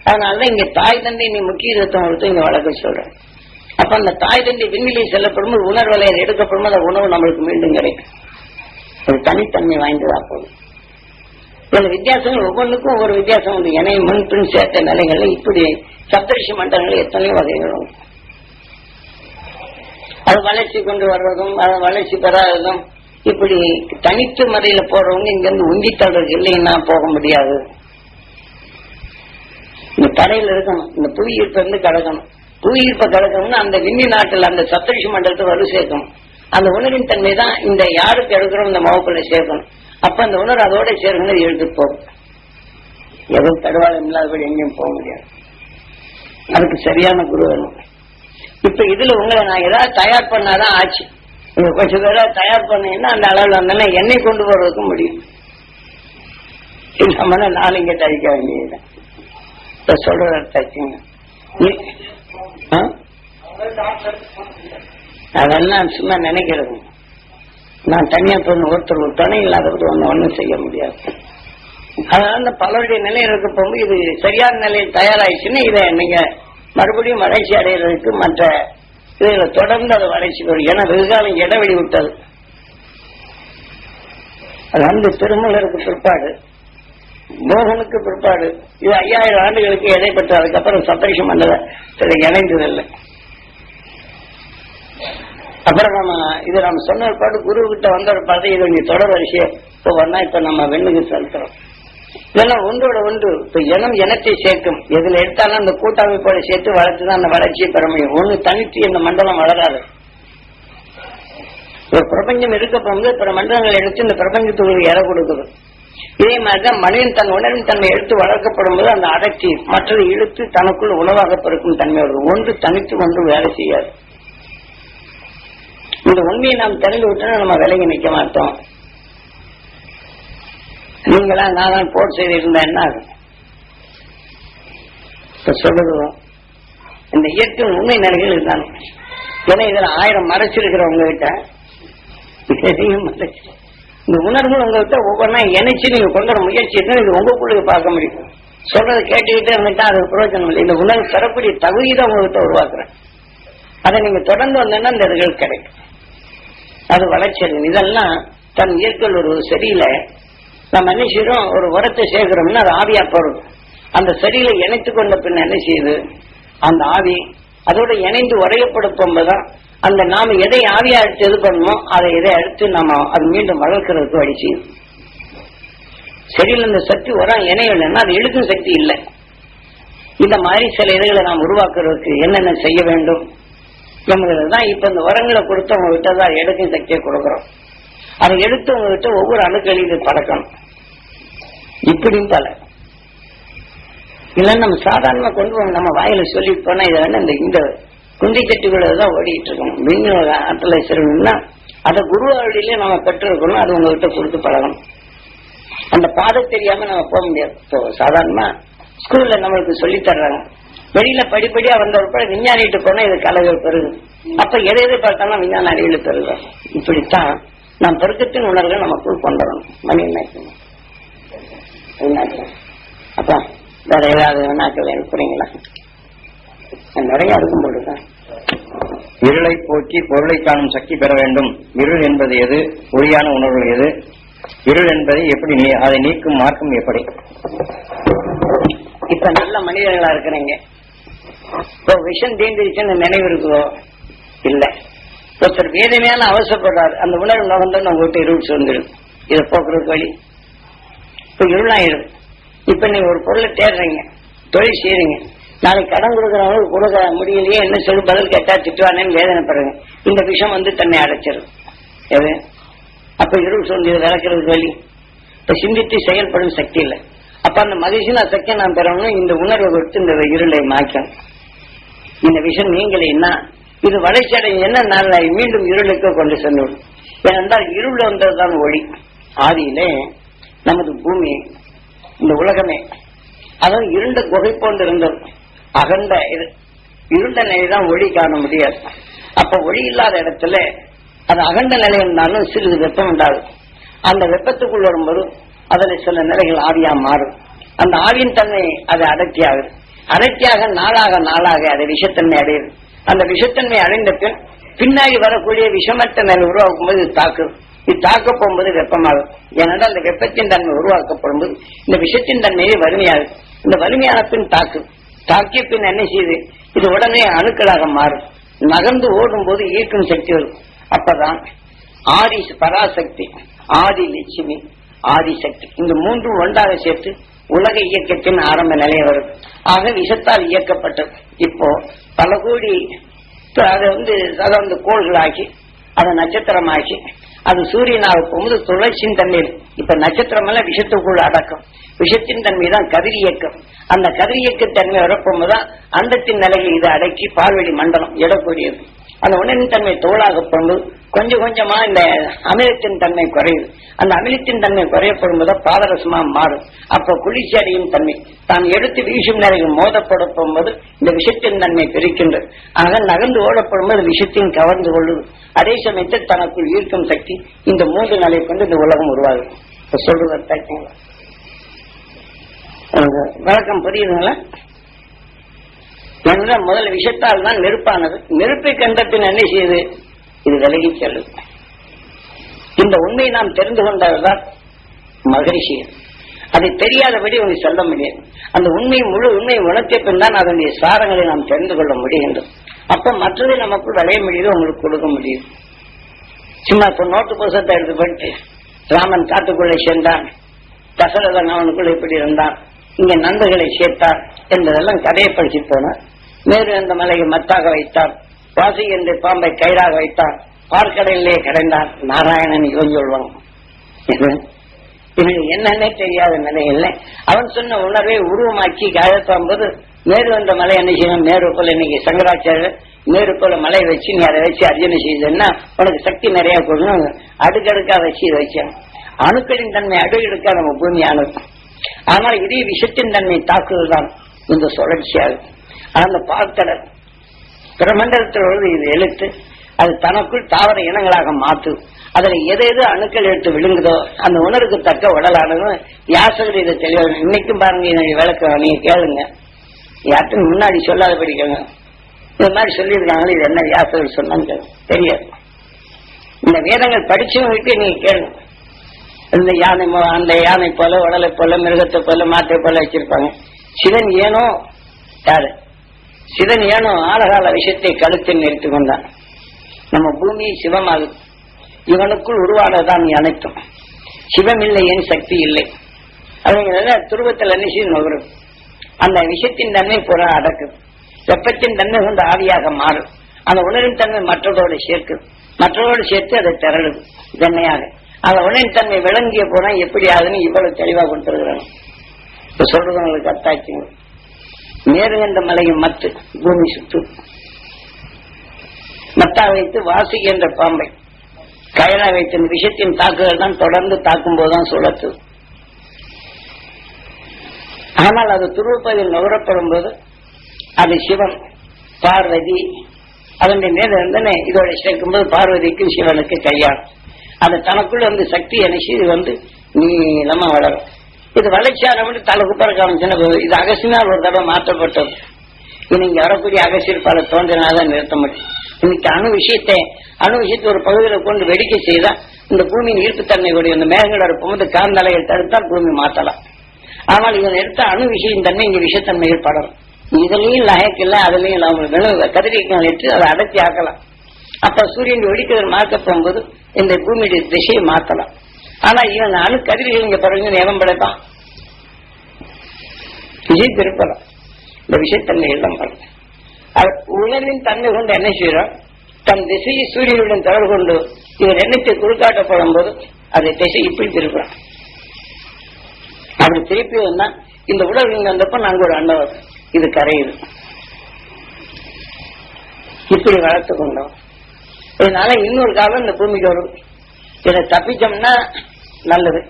அதனாலதான் இங்க தாய் தந்தை நீ முக்கியத்துவம் கொடுத்து இங்க வளர்க்க சொல்றேன். அப்ப அந்த தாய் தந்தை விண்ணிலை செல்லப்படும் உணர்வலை எடுக்கப்படும் அந்த உணவு நம்மளுக்கு மீண்டும் கிடைக்கும். ஒரு தனித்தன்மை வாய்ந்ததா போதும். இந்த வித்தியாசங்கள் ஒவ்வொன்றுக்கும் ஒவ்வொரு வித்தியாசம் உண்டு. இணை முன்பின் சேர்த்த நிலைகள்ல இப்படி சப்தரிஷி மண்டலங்கள் எத்தனையோ வகைகளும் அது வளர்ச்சி கொண்டு வர்றதும் அது வளர்ச்சி பெறாததும் இப்படி தனித்து முறையில போறவங்க இங்க இருந்து உந்தித்தல்றது இல்லைன்னா போக முடியாது. இந்த தடையில இருக்கணும். இந்த புவியீர்ப்ப இருந்து கடக்கணும். புவியீர்ப்ப கடக்கணும்னா அந்த விண்ணி நாட்டில் அந்த சப்தரிஷி மண்டலத்தை வலு சேர்க்கணும். அந்த உணர்வின் தன்மை தான் இந்த யாருக்கு எடுக்கிறோம் இந்த மகப்புல சேர்க்கணும். அப்ப அந்த உணர்வு அதோட சேர்க்கணும் எடுத்துட்டு போகும். எதுவும் தடுவாளம் இல்லாதபடி எங்கேயும் போக முடியாது. அதுக்கு சரியான குரு வேணும். இப்ப இதுல உங்களை நான் ஏதாவது தயார் பண்ணாதான் ஆச்சு. நீங்க கொஞ்சம் பேரா தயார் பண்ணீங்கன்னா அந்த அளவில் வந்தா எண்ணெய் கொண்டு போறதுக்கு முடியும். இல்லாம நான் இங்க தவிக்க வேண்டியது இப்ப சொல்ற தச்சுங்க. அதெல்லாம் சும்மா நினைக்கிறது. நான் தனியா போன ஒருத்தர் துணை இல்லாதபடி ஒன்னும் செய்ய முடியாது. அதனால பலருடைய நிலையில் இருக்க போகும்போது இது சரியான நிலையில் தயாராயிடுச்சுன்னா இதை நீங்க மறுபடியும் வளர்ச்சி அடைகிறதுக்கு மற்ற இதுல தொடர்ந்து அதை வளர்ச்சி வரும். ஏன்னா வெகுகாலம் இடைவெளி விட்டது. அது வந்து திருமலருக்கு பிற்பாடு மோகனுக்கு பிற்பாடு இது 5000 ஆண்டுகளுக்கு இடைப்பட்டு அதுக்கப்புறம் சப்தரிஷி மண்டலத்தில் இணைந்ததில்லை. அப்புறம் நம்ம சொன்ன பாட்டு குரு கிட்ட வந்த ஒரு பாட்டு இது நீ தொடர் வரிசையை இப்போ வந்தா இப்ப நம்ம வெண்ணுக்கு செலுத்துறோம். இதெல்லாம் ஒன்றோட ஒன்று இப்ப இனத்தை சேர்க்கும். எதுல எடுத்தாலும் அந்த கூட்டமைப்போட சேர்த்து வளர்த்துதான் அந்த வளர்ச்சியை பெற முடியும். ஒண்ணு தனித்து இந்த மண்டலம் வளராது. ஒரு பிரபஞ்சம் இருக்க போகும்போது பிற மண்டலங்கள் எடுத்து இந்த பிரபஞ்சத்துக்கு இற கொடுக்குது. இதே மாதிரிதான் மனிதன் தன் உணர்வின் தன்மை எடுத்து வளர்க்கப்படும் போது அந்த அடர்த்தி மற்றதை இழுத்து தனக்குள் உணவாக பெருக்கும் தன்மை வருது. ஒன்று தனித்து ஒன்று வேலை செய்யாது. இந்த உண்மையை நாம் தெரிந்து விட்டோம்னா நம்ம விலகி நிற்க மாட்டோம். நீங்களா நான் போர் செய்திருந்தா என்ன ஆகும்? சொல்லுவோம் இந்த இயற்கை உண்மை நிலைகள் இருந்தாங்க. ஏன்னா இதுல 1000 மறைச்சிருக்கிறவங்க கிட்ட இந்த உணர்வு உங்ககிட்ட ஒவ்வொன்றா இணைச்சு நீங்க கொண்டு வர முயற்சி இது உங்களுக்குள்ள பார்க்க முடியும். சொல்றதை கேட்டுக்கிட்டே இருந்துட்டா அது பிரயோஜனம் இல்லை. இந்த உணர்வு பெறக்கூடிய தகுதியை உங்ககிட்ட உருவாக்குறேன். அதை நீங்க தொடர்ந்து வந்தீங்கன்னா இந்த இதுகள் கிடைக்கும். அது வளர்ச்சி. இதெல்லாம் தன் இயற்கையில் ஒரு சரியில்லை. நம்ம என்ன செய்யறோம், ஒரு உரத்தை சேர்க்கிறோம்னா அது ஆவியா போறது. அந்த சரியில இணைத்து கொண்ட பின் என்ன செய்யுது, அந்த ஆவி அதோட இணைந்து உரையப்படுத்தும்போதுதான் அந்த நாம எதை ஆவியா எடுத்து எது பண்ணணுமோ அதை எதை எடுத்து நாம அது மீண்டும் வளர்க்கறதுக்கு வழி செய்யும். சரியில்லை இந்த சக்தி உரம் இணையலைன்னா அது இழுக்கும் சக்தி இல்லை. இந்த மாதிரி சில இதுகளை நாம் உருவாக்குறதுக்கு என்னென்ன செய்ய வேண்டும் என்பதுதான் இப்ப இந்த உரங்களை கொடுத்து அவங்க விட்டதான் எடுக்கும் சக்தியை கொடுக்குறோம். அதை எடுத்து உங்ககிட்ட ஒவ்வொரு அணுக்களிலும் பறக்கணும். இப்படியும் பல இல்லைன்னா நம்ம சாதாரணமா கொண்டு போங்க. நம்ம வாயில சொல்லிட்டு போனா இதை வேணா இந்த குந்தி சட்டிகளதான் ஓடிட்டு இருக்கணும். விண்ணில் ஆற்றலை சிறணும்னா அதை குருவாவளியிலே நம்ம பெற்றிருக்கணும். அது உங்ககிட்ட கொடுத்து பழகணும். அந்த பாதை தெரியாம நம்ம போக முடியாது. இப்போ சாதாரணமா ஸ்கூல்ல நம்மளுக்கு சொல்லி தர்றாங்க. வெளியில படிப்படியா வந்தவர்கள் விஞ்ஞானிட்டு போனா இது கலைகள் பெருகு. அப்ப எதை எதை பார்த்தாலும் விஞ்ஞான அறிவியல் பெருகும். இப்படித்தான் நாம் பெருக்கத்தின் உணர்வுகள் நமக்குள் கொண்டு வரணும். மணி நினைக்கணும். அப்ப வேற ஏதாவது வினாக்கள் எழுப்புறீங்களா? நிறைய இருக்கும் போதுதான். இருளை போக்கி பொருளை காணும் சக்தி பெற வேண்டும். இருள் என்பது எது, ஒளியான உணர்வு எது, இருள் என்பதை எப்படி அதை நீக்கும் மார்க்கம் எப்படி? இப்ப நல்ல மனிதர்களா இருக்கிறீங்க. இப்போ விஷம் தீர்ந்துருச்சுன்னு நினைவு இருக்குதோ? இல்ல. ஒருத்தர் வேதமையான அவசரப்படுறாரு. அந்த உணர்வு நகர்ந்து உங்ககிட்ட இருள் சொல்லிடும். இதை போக்குறதுக்கு வழி இப்ப இருளாயிடும். இப்ப நீங்க ஒரு பொருளை தேடுறீங்க, தொழில் செய்யறீங்க. நாளைக்கு கடன் கொடுக்கறவங்களுக்கு கொடுக்க முடியலையே, என்ன சொல்லி பதில் கேட்டா திட்டுவானேன்னு வேதனைப்படுறேன். இந்த விஷம் வந்து தன்னை அடைச்சிடும். எது அப்ப இருள் சொல்லி விளக்குறதுக்கு வழி இப்ப சிந்தித்து செயல்படும் சக்தி இல்லை. அப்ப அந்த மகிழ்ச்சினா சக்தியை நான் பெறணும். இந்த உணர்வை கொடுத்து இந்த இருளை மாற்றணும். இந்த விஷயம் நீங்களேன்னா இது வளர்ச்சி அடையும் என்ன நாள் மீண்டும் இருளுக்கு கொண்டு சென்றுடும். ஏனென்றால் இருள் வந்ததுதான் ஒளி. ஆதியிலே நமது பூமி இந்த உலகமே அதாவது இருண்ட குகை போன்று இருந்தது. அகண்ட இருண்ட நிலைதான் ஒளி காண முடியாது. அப்ப ஒளி இல்லாத இடத்துல அது அகண்ட நிலை இருந்தாலும் சிறிது வெப்பம் உண்டாகும். அந்த வெப்பத்துக்குள் வரும்போது அதில் சில நிலைகள் ஆவியா மாறும். அந்த ஆவியின் தன்மை அது அடர்த்தியாகுது. அடர்த்தியாக நாளாக நாளாக அது விஷத்தன்மை அடையுது. அந்த விஷத்தன்மை அடைந்த பின்னாடி வரக்கூடிய விஷமற்ற நிலை உருவாக்கும் போது இது தாக்குது. இது தாக்க போகும்போது வெப்பமாகும். ஏனென்றால் அந்த வெப்பத்தின் தன்மை உருவாக்கப்படும் போது இந்த விஷத்தின் தன்மையே வலிமையாகும். இந்த வலிமையான பின் தாக்கிய பின் என்ன செய்யுது, இது உடனே அணுக்களாக மாறும். நகர்ந்து ஓடும் போது ஈர்க்கும் சக்தி வரும். அப்பதான் ஆதி பராசக்தி, ஆதி லட்சுமி, ஆதிசக்தி இந்த மூன்றும் ஒன்றாக சேர்த்து உலக இயக்கத்தின் ஆரம்ப நிலையை வரும். ஆக விஷத்தால் இயக்கப்பட்டது. இப்போ பல கோடி அதை வந்து கோள்களாக்கி அதை நட்சத்திரமாக்கி அது சூரியனாக போகும்போது துளர்ச்சியின் தன்மை. இப்ப நட்சத்திரம் எல்லாம் விஷத்துக்குள்ள அடக்கம். விஷத்தின் தன்மை தான் கதிர் இயக்கம். அந்த கதிர் இயக்க தன்மை வரப்போகும்போதுதான் அண்டத்தின் நிலையில் இதை அடக்கி பால்வெளி மண்டலம் எடக்கூடியது. அந்த உணவின் தன்மை தோளாக போகும்போது கொஞ்சம் கொஞ்சமா இந்த அமிலத்தின் தன்மை குறையுது. அந்த அமிலத்தின் தன்மை குறையப்படும்போது பாதரசமா மாறும். அப்ப குளிர்ச்சி அடையும் தன்மை தான் எடுத்து வீசும் நிலையில் மோதப்பட போகும்போது இந்த விஷத்தின் தன்மை பிரிக்கின்றது. ஆக நகர்ந்து ஓடப்படும்போது விஷத்தையும் கவர்ந்து கொள்ளுது. அதே சமயத்தில் தனக்குள் ஈர்க்கும் சக்தி இந்த மூன்று நிலை கொண்டு இந்த உலகம் உருவாகுது. சொல்றது வழக்கம் புரியுதுங்களா? முதல்ல விஷத்தால் தான் நெருப்பானது. நெருப்பை கண்ட பின் என்ன செய்யுது, இது விலகி செல்லும். இந்த உண்மையை நாம் தெரிந்து கொண்டதுதான் மகரிஷி. அதை தெரியாதபடி உங்களுக்கு சொல்ல முடியாது. அந்த உண்மையை முழு உண்மையை உணர்த்திய பின் தான் அதனுடைய சாரங்களை நாம் தெரிந்து கொள்ள முடிகின்றது. அப்ப மற்றதை நமக்குள் விளைய முடியுது, உங்களுக்கு கொடுக்க முடியுது. சும்மா இப்ப நோட்டு புத்தகத்தை எடுத்து போயிட்டு ராமன் காட்டுக்குள்ளே சென்றான், தசரதன் அவனுக்குள்ள இப்படி இருந்தான், இங்க நண்பர்களை சேர்த்தார் என்பதெல்லாம் கதையை படிச்சு போனார். மேரு என்ற மலையை மத்தாக வைத்தார், வாசி என்ற பாம்பை கயிறாக வைத்தார், பார்க்கடலிலே கரைந்தார், நாராயணன் இவன் சொல்வாங்க. இது என்னன்னே தெரியாத நிலையில் அவன் சொன்ன உணர்வை உருவமாக்கி காயத்தாம்போது மேரு என்ற மலை என்ன செய்யணும், மேரு போல இன்னைக்கு சங்கராச்சாரியர் மேரு போல மலை வச்சு நீ அதை வச்சு அர்ஜுனை செய்தன்னா உனக்கு சக்தி நிறைய கொடுக்கணும். அடுக்கடுக்கா வச்சு இதை வச்சான். அணுக்களின் தன்மை அடுக்கடுக்கா நம்ம பூமியானது. ஆனால் இதே விஷத்தின் தன்மை தாக்குவதுதான் இந்த சுழற்சியாகும். அந்த பார்க்கடல் பிரமண்டலத்தில் இது எழுத்து அது தனக்குள் தாவர இனங்களாக மாற்றும். அதுல எது எது அணுக்கள் எடுத்து விழுங்குதோ அந்த உணர்வுக்கு தக்க உடலானது யாசகர் இதை தெளிவாக இன்னைக்கும் பாருங்க. என்னுடைய விளக்க நீங்க கேளுங்க, யாருக்கும் முன்னாடி சொல்லாத படிக்கங்க. இது மாதிரி சொல்லியிருக்காங்க, இது என்ன யாசகர் சொன்னாங்க தெரியாது. இந்த வேதங்கள் படிச்சவங்களுக்கு நீங்க கேளுங்க. இந்த யானை அந்த யானை போல உடலை போல மிருகத்தை போல மாட்டை போல வச்சிருப்பாங்க. சிவன் ஏனோ யாரு சிவன் ஏனோ ஆழகால விஷயத்தை கழுத்தில் நிறுத்தி கொண்டான். நம்ம பூமி சிவமாகுது. இவனுக்குள் உருவானதான் அனைத்தும். சிவம் இல்லை, என் சக்தி இல்லை. அப்படிங்கிறத துருவத்தில் அன்னிச்சு நுகரும். அந்த விஷயத்தின் தன்மை புற அடக்குது. வெப்பத்தின் தன்மை கொண்டு ஆவியாக மாறும். அந்த உணர்வின் தன்மை மற்றதோடு சேர்க்குது. மற்றதோடு சேர்த்து அதை திரளுது தன்மையாக. அந்த உணவின் தன்மை விளங்கிய போனா எப்படி ஆகுதுன்னு இவ்வளவு தெளிவாக கொடுத்துருக்குறாங்க. இப்ப சொல்றது உங்களுக்கு அத்தாச்சுங்க. மேருகின்ற மலையும் மத்து பூமி சுற்று மத்தா வைத்து வாசி என்ற பாம்பை கயலா வைத்த விஷயத்தின் தாக்குதல் தான் தொடர்ந்து தாக்கும் போதுதான் சுழத்து. ஆனால் அது துருவப்பதில் நுகரப்படும் போது அது சிவன் பார்வதி அதனுடைய மேல இருந்தனே இதோட சேர்க்கும் போது பார்வதிக்கும் சிவனுக்கு கையாளும். அது தனக்குள்ள வந்து சக்தி அணிச்சு இது வந்து நீளமா வளரும். இது வளர்ச்சியான தலை குப்பர காமிச்சுன்னா இது அகசினால் ஒரு தடவை மாற்றப்பட்டது. இன்னைக்கு வரக்கூடிய அகசியர் பல தோன்றினாதான் நிறுத்த முடியும். இன்னைக்கு அணு விஷயத்தை ஒரு பகுதியில் கொண்டு வெடிக்கை செய்தா இந்த பூமியின் ஈர்ப்புத்தன்மை கூடிய இந்த மேகங்களோட போது காந்தலைகள் தடுத்தால் பூமி மாற்றலாம். ஆனால் இவன் எடுத்த அணு விஷயம் தன்மை இங்க விஷத்தன்மைகள் படரும். இதுலயும் லயக்கில்ல அதுலயும் கதிரியக்கம் எடுத்து அதை அடர்த்தி ஆக்கலாம். அப்ப சூரியன் வெடிக்கதில் மாற்ற போகும்போது இந்த பூமியுடைய திசையை மாற்றலாம். ஆனா இவன் அணு கதிர்கள் இங்க பிறகு நேரம் படைப்பான், விஜய் திருப்பலாம். இந்த விஷயத்தன்மை எல்லாம் பாருங்க. உணர்வின் தன்மை கொண்டு என்ன செய்யறோம், தன் திசையை சூரியனுடன் தொடர்பு கொண்டு இவர் எண்ணத்தை குறுக்காட்டப்படும் போது அதை திசை இப்படி திருப்புறான். அப்படி திருப்பி வந்தா இந்த உடல் இங்க வந்தப்ப நாங்க ஒரு அண்டவர் இது கரையுது, இப்படி வளர்த்து கொண்டோம். இதனால இன்னொரு காலம் இந்த பூமிக்கு வரும். இதை தப்பிச்சோம்னா நல்லது.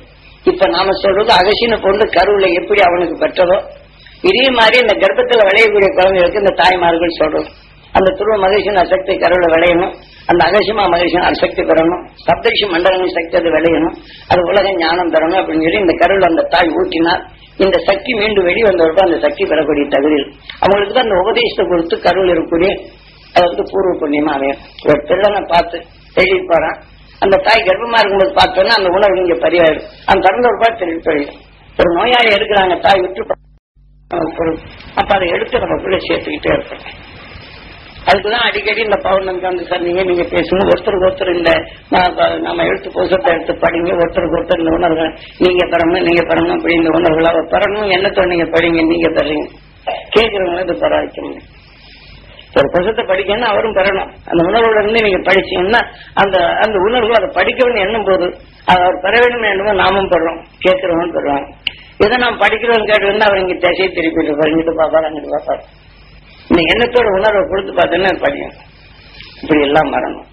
இப்ப நாம சொல்றது அகசின பொண்ணு கருவுல எப்படி அவனுக்கு பெற்றதோ இதே மாதிரி இந்த கர்ப்பத்துல விளையக்கூடிய குழந்தைகளுக்கு இந்த தாய்மார்கள் சொல்றது அந்த துருவ மகிழ்ச்சியின் அசக்தி கருவுல விளையணும், அந்த அகசியமா மகிழ்ச்சியின் அசக்தி பெறணும், சப்தரிஷி மண்டலங்கள் சக்தி அது விளையணும், அது உலக ஞானம் பெறணும் அப்படின்னு சொல்லி இந்த கருவில் அந்த தாய் ஊட்டினார். இந்த சக்தி மீண்டும் வெளி வந்தவர்கள் அந்த சக்தி பெறக்கூடிய தகுதி அவங்களுக்கு தான் அந்த உபதேசத்தை கொடுத்து கருவில் இருக்கக்கூடிய அது வந்து பூர்வ புண்ணியமா அமையும். ஒரு பிள்ளனை பார்த்து எழுதி போறான், அந்த தாய் கர்ப்பமா இருக்கும்போது பார்த்தோன்னா அந்த உணர்வு இங்க பதிவாயிடும். அந்த திறந்த ஒரு பார்த்து தெரிவித்து போயிடும். ஒரு நோயாளி இருக்கிறாங்க, தாய் விட்டு அப்ப அதை எடுத்து நமக்குள்ள சேர்த்துக்கிட்டே இருக்கணும். அதுக்குதான் அடிக்கடி இந்த பௌர்ணமிக்கு வந்து சார் நீங்க பேசுங்க, ஒருத்தருக்கு ஒருத்தர் இந்த நம்ம எழுத்து புத்தகத்தை எடுத்து படிங்க, ஒருத்தருக்கு ஒருத்தர் இந்த உணர்வுகள் நீங்க பெறணும் அப்படி இந்த உணர்வுகள் அவர் பெறணும் என்னத்தோட நீங்க படிங்க, நீங்க பெறீங்க கேட்கிறவங்க இது பராமரிக்க முடியும். ஒரு புத்தகத்தை படிக்கணும்னா அவரும் பெறணும். அந்த உணர்வோட இருந்து நீங்க படிச்சீங்கன்னா அந்த அந்த உணர்வு அதை படிக்கணும்னு எண்ணும் போது அவர் பெற வேண்டும் என்னமோ நாமும் பெறோம், கேட்கிறவங்க பெறுவாங்க. இதை நாம் படிக்கிறவங்க கேட்டு அவர் இங்க திசையை திருப்பிட்டு இங்கிட்டு பாப்பாரு அங்கிட்டு பாப்பாரு. இந்த எண்ணத்தோட உணர்வை கொடுத்து பார்த்தோன்னா படியும். இப்படி எல்லாம் மறணும்.